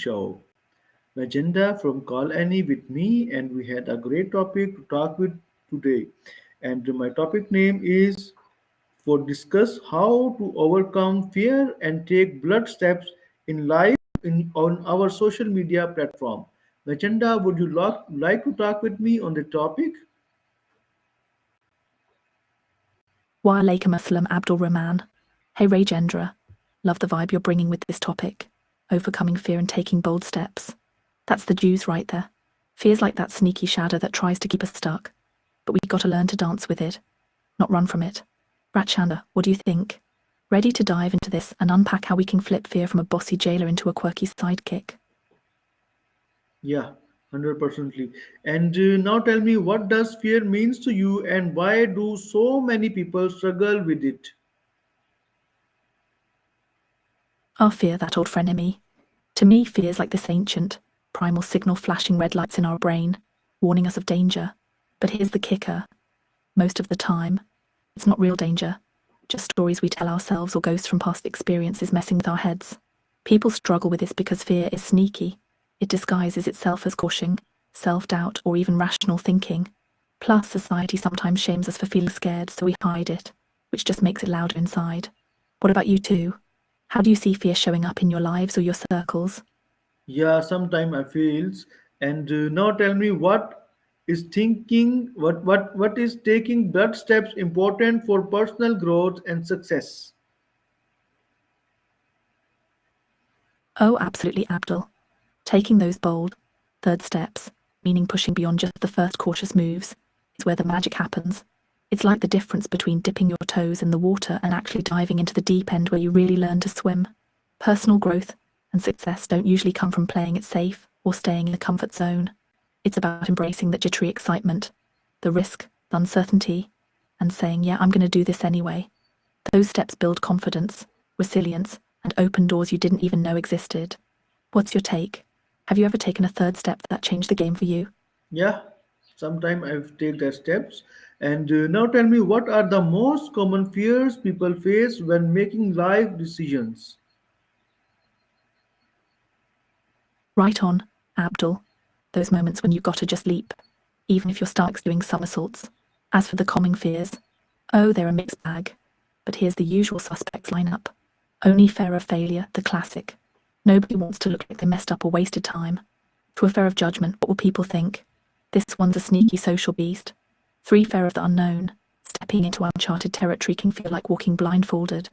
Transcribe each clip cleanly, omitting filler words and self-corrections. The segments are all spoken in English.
show. Magenta from Call Annie with me, and we had a great topic to talk with today. And my topic name is for discuss how to overcome fear and take blood steps in life on our social media platform. Magenta, would you like to talk with me on the topic? Wa alaikum assalam, Abdul Rehman. Hey Rajendra, love the vibe you're bringing with this topic. Overcoming fear and taking bold steps. That's the juice right there. Fear's like that sneaky shadow that tries to keep us stuck. But we gotta learn to dance with it, not run from it. Ratchanda, what do you think? Ready to dive into this and unpack how we can flip fear from a bossy jailer into a quirky sidekick? Yeah, 100%. And now tell me, what does fear means to you, and why do so many people struggle with it? Our fear, that old frenemy. To me, fear's like this ancient, primal signal flashing red lights in our brain, warning us of danger. But here's the kicker. Most of the time, it's not real danger, just stories we tell ourselves or ghosts from past experiences messing with our heads. People struggle with this because fear is sneaky. It disguises itself as caution, self-doubt, or even rational thinking. Plus, society sometimes shames us for feeling scared, so we hide it, which just makes it louder inside. What about you two? How do you see fear showing up in your lives or your circles? Yeah, sometime I feels. And now tell me, what is taking blood steps important for personal growth and success? Oh, absolutely, Abdul. Taking those bold, third steps, meaning pushing beyond just the first cautious moves, is where the magic happens. It's like the difference between dipping your toes in the water and actually diving into the deep end where you really learn to swim. Personal growth and success don't usually come from playing it safe or staying in a comfort zone. It's about embracing that jittery excitement, the risk, the uncertainty, and saying, yeah, I'm going to do this anyway. Those steps build confidence, resilience, and open doors you didn't even know existed. What's your take? Have you ever taken a third step that changed the game for you? Yeah, sometime I've take that steps. And now tell me, what are the most common fears people face when making life decisions? Right on, Abdul. Those moments when you gotta just leap, even if your stomach's doing somersaults. As for the calming fears, oh, they're a mixed bag. But here's the usual suspects lineup. Only fear of failure, the classic. Nobody wants to look like they messed up or wasted time. To a fear of judgment, what will people think? This one's a sneaky social beast. 3, fear of the unknown. Stepping into uncharted territory can feel like walking blindfolded.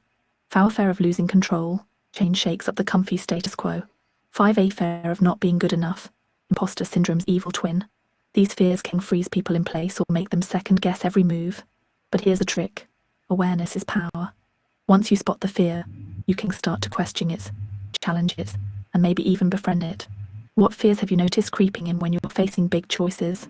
4, fear of losing control. Change shakes up the comfy status quo. 5, fear of not being good enough. Imposter syndrome's evil twin. These fears can freeze people in place or make them second guess every move. But here's the trick. Awareness is power. Once you spot the fear, you can start to question it, challenge it, and maybe even befriend it. What fears have you noticed creeping in when you're facing big choices?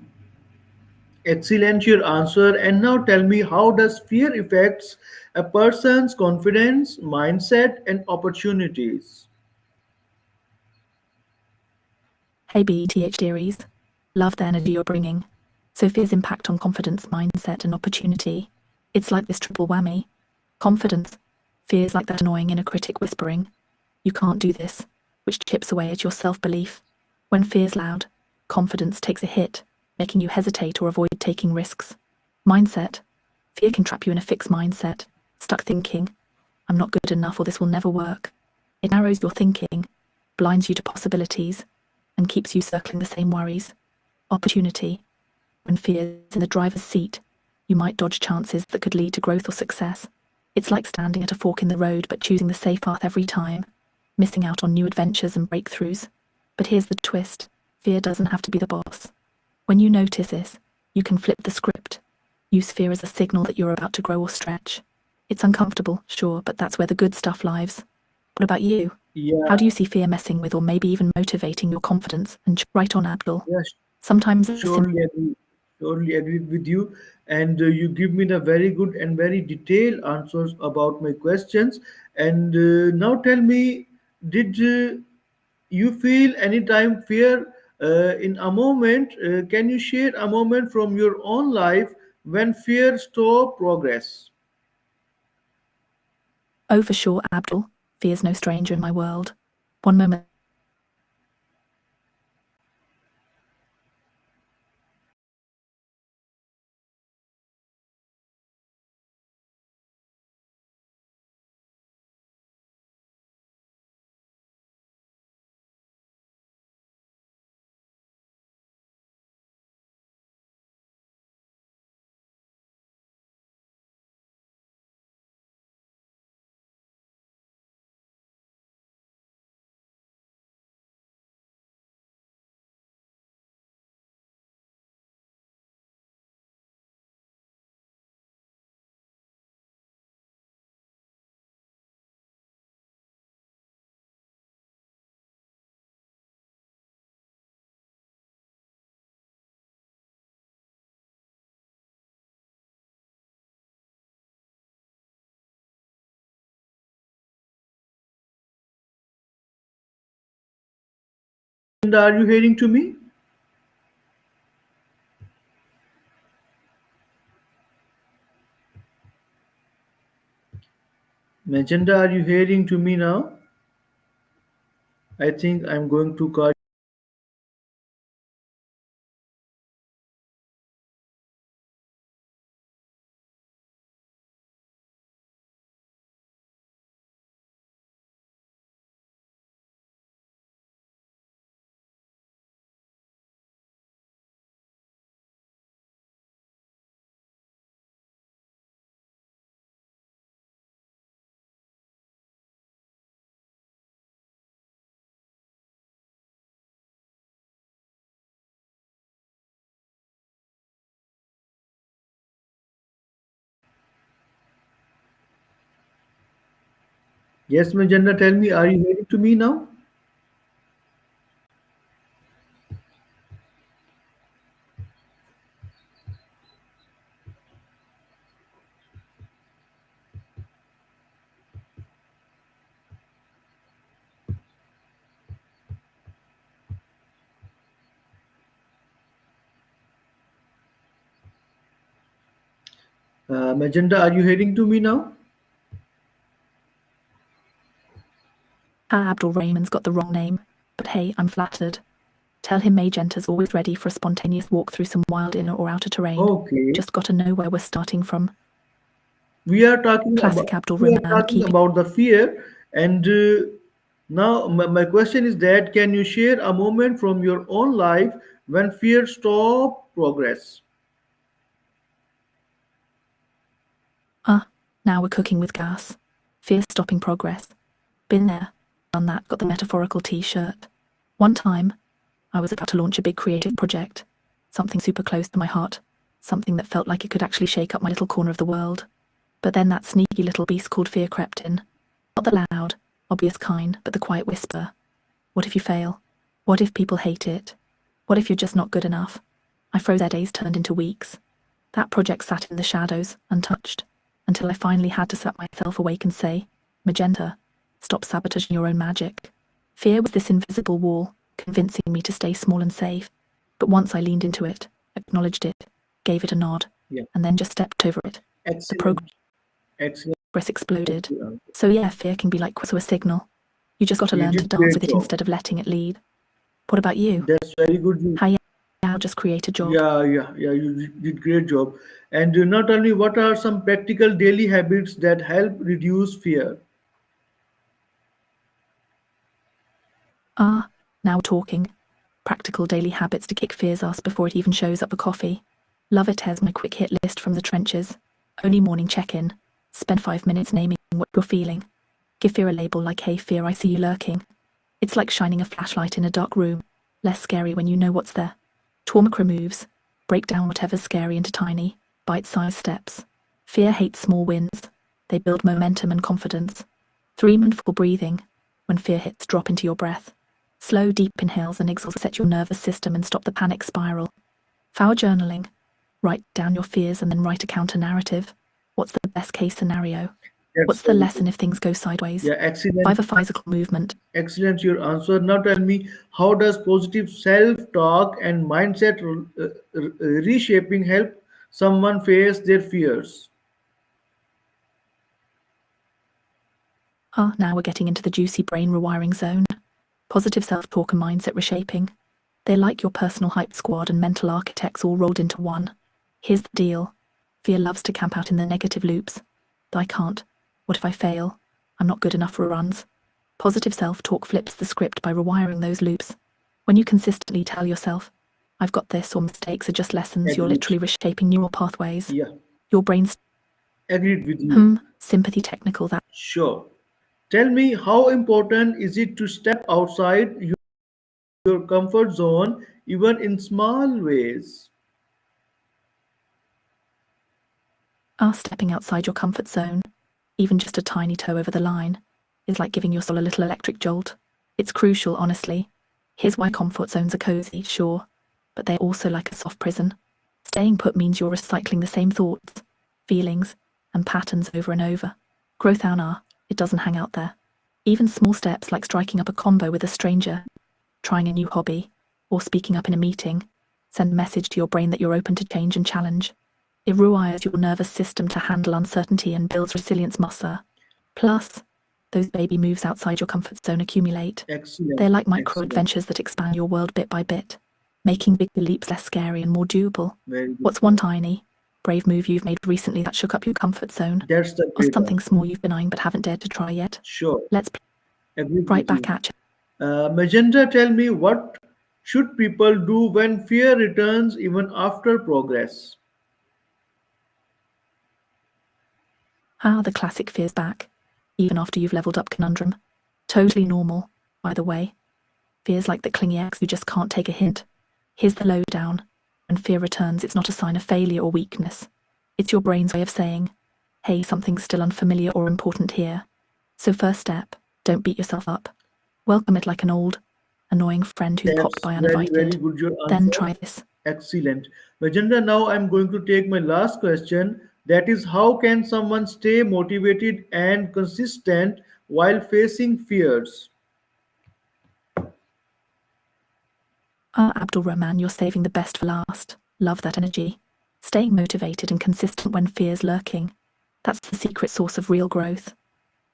Excellent your answer. And now tell me, how does fear affects a person's confidence, mindset, and opportunities? Hey BTH dearies, love the energy you're bringing. So fear's impact on confidence, mindset, and opportunity. It's like this triple whammy. Confidence. Fear's like that annoying inner critic whispering, you can't do this, which chips away at your self-belief. When fear's loud, confidence takes a hit, making you hesitate or avoid taking risks. Mindset. Fear can trap you in a fixed mindset, stuck thinking, I'm not good enough or this will never work. It narrows your thinking, blinds you to possibilities, and keeps you circling the same worries. Opportunity. When fear's in the driver's seat, you might dodge chances that could lead to growth or success. It's like standing at a fork in the road but choosing the safe path every time, missing out on new adventures and breakthroughs. But here's the twist. Fear doesn't have to be the boss. When you notice this, you can flip the script. Use fear as a signal that you're about to grow or stretch. It's uncomfortable, sure, but that's where the good stuff lives. What about you? How Yeah, do you see fear messing with or maybe even motivating your confidence? And right on, Abdul. yes, Sometimes a simple surely agree with you. And you give me the very good and very detailed answers about my questions. And now tell me, did you feel any time fear in a moment? Can you share a moment from your own life when fear stopped progress? oh for sure, Abdul. Fear's no stranger in my world. One moment Magenta, are you hearing to me? Magenta, are you hearing to me now? I think I'm going to call. Yes, Magenta, tell me, are you hearing to me now? Magenta, are you hearing to me now? Abdul Rehman's got the wrong name, but hey, I'm flattered. Tell him Magenta's always ready for a spontaneous walk through some wild inner or outer terrain. Okay. Just gotta know where we're starting from. We are talking about Classic Abdul we are Rehman, talking keeping. about the fear, and now my question is that can you share a moment from your own life when fear stopped progress? Now we're cooking with gas. Fear stopping progress. Been there, done that, got the metaphorical t-shirt. One time, I was about to launch a big creative project. Something super close to my heart. Something that felt like it could actually shake up my little corner of the world. But then that sneaky little beast called fear crept in. Not the loud, obvious kind, but the quiet whisper. What if you fail? What if people hate it? What if you're just not good enough? I froze. Days turned into weeks. That project sat in the shadows, untouched, until I finally had to set myself awake and say, Magenta, stop sabotaging your own magic. Fear was this invisible wall, convincing me to stay small and safe. But once I leaned into it, acknowledged it, gave it a nod, Yeah, and then just stepped over it, the excellent, excellent. progress exploded. Yeah. So yeah, fear can be like a signal. You just gotta You learn did to dance great with it job. instead of letting it lead. What about you? That's very good. How, yeah, I'll just create a job. Yeah. You did great job. And now tell me, what are some practical daily habits that help reduce fear? Ah, now we're talking. Practical daily habits to kick fear's ass before it even shows up for coffee. Love it as my quick hit list from the trenches. Only morning check-in. Spend 5 minutes naming what you're feeling. Give fear a label like, hey fear, I see you lurking. It's like shining a flashlight in a dark room. Less scary when you know what's there. Turmeric removes. Break down whatever's scary into tiny, bite-sized steps. Fear hates small wins. They build momentum and confidence. 3 mindful breathing. When fear hits, drop into your breath. Slow, deep inhales and exhales set your nervous system and stop the panic spiral. Foul journaling. Write down your fears and then write a counter narrative. What's the best case scenario? That's What's the very good. lesson if things go sideways? Yeah, excellent. 5 a physical movement. Excellent, your answer. Now tell me, how does positive self-talk and mindset reshaping help someone face their fears? Now we're getting into the juicy brain rewiring zone. Positive self-talk and mindset reshaping. They're like your personal hype squad and mental architects all rolled into one. Here's the deal. Fear loves to camp out in the negative loops. I can't. What if I fail? I'm not good enough for runs. Positive self-talk flips the script by rewiring those loops. When you consistently tell yourself, I've got this, or mistakes are just lessons, you're Agreed. literally reshaping neural pathways. Yeah, Your brain's, agreed with you. sympathy technical that. Sure. Tell me, how important is it to step outside your comfort zone, even in small ways? Stepping outside your comfort zone, even just a tiny toe over the line, is like giving your soul a little electric jolt. It's crucial, honestly. Here's why: comfort zones are cozy, sure, but they're also like a soft prison. Staying put means you're recycling the same thoughts, feelings, and patterns over and over. It doesn't hang out there. Even small steps like striking up a combo with a stranger, trying a new hobby, or speaking up in a meeting, send a message to your brain that you're open to change and challenge. It rewires your nervous system to handle uncertainty and builds resilience muscle. Plus, those baby moves outside your comfort zone accumulate. Excellent, They're like micro excellent. adventures that expand your world bit by bit, making big leaps less scary and more doable. Very good. What's one tiny, brave move you've made recently that shook up your comfort zone? That's the Or great one. something small you've been eyeing but haven't dared to try yet? Sure, Let's agree right with back you. at you. Magenta, tell me what should people do when fear returns even after progress? Ah, the classic fears back, even after you've leveled up conundrum. Totally normal, by the way. Fears like the clingy ex who just can't take a hint. Here's the lowdown. When fear returns, it's not a sign of failure or weakness. It's your brain's way of saying, hey, something's still unfamiliar or important here. So, first step, don't beat yourself up. Welcome it like an old, annoying friend who's popped That's by very, very uninvited. good your Then answer. try this. Magenta, now I'm going to take my last question. That is, how can someone stay motivated and consistent while facing fears? Ah, Abdul Rehman, you're saving the best for last. Love that energy. Staying motivated and consistent when fear's lurking. That's the secret source of real growth.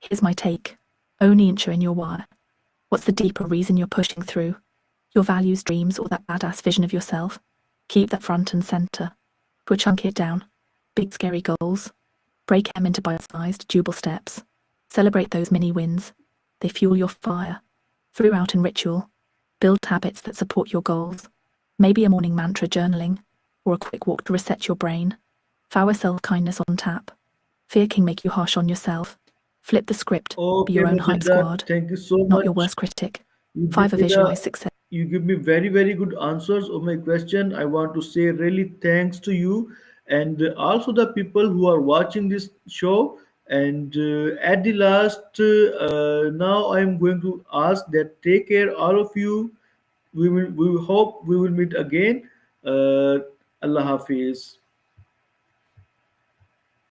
Here's my take. Own the inch in your wire. What's the deeper reason you're pushing through? Your values, dreams, or that badass vision of yourself? Keep that front and center. But chunk it down. Big scary goals. Break them into bite-sized, doable steps. Celebrate those mini wins. They fuel your fire. Throughout in ritual. Build habits that support your goals. Maybe a morning mantra journaling, or a quick walk to reset your brain. Vow self-kindness on tap. Fear can make you harsh on yourself. Flip the script. Be Okay, your own hype Magenta, squad, thank you so not your much. worst critic. You give 5. A me the visualize success. you give me very, very good answers of my question. I want to say really thanks to you and also the people who are watching this show. And at the last, now I'm going to ask that take care all of you. We will hope we will meet again. Allah Hafiz.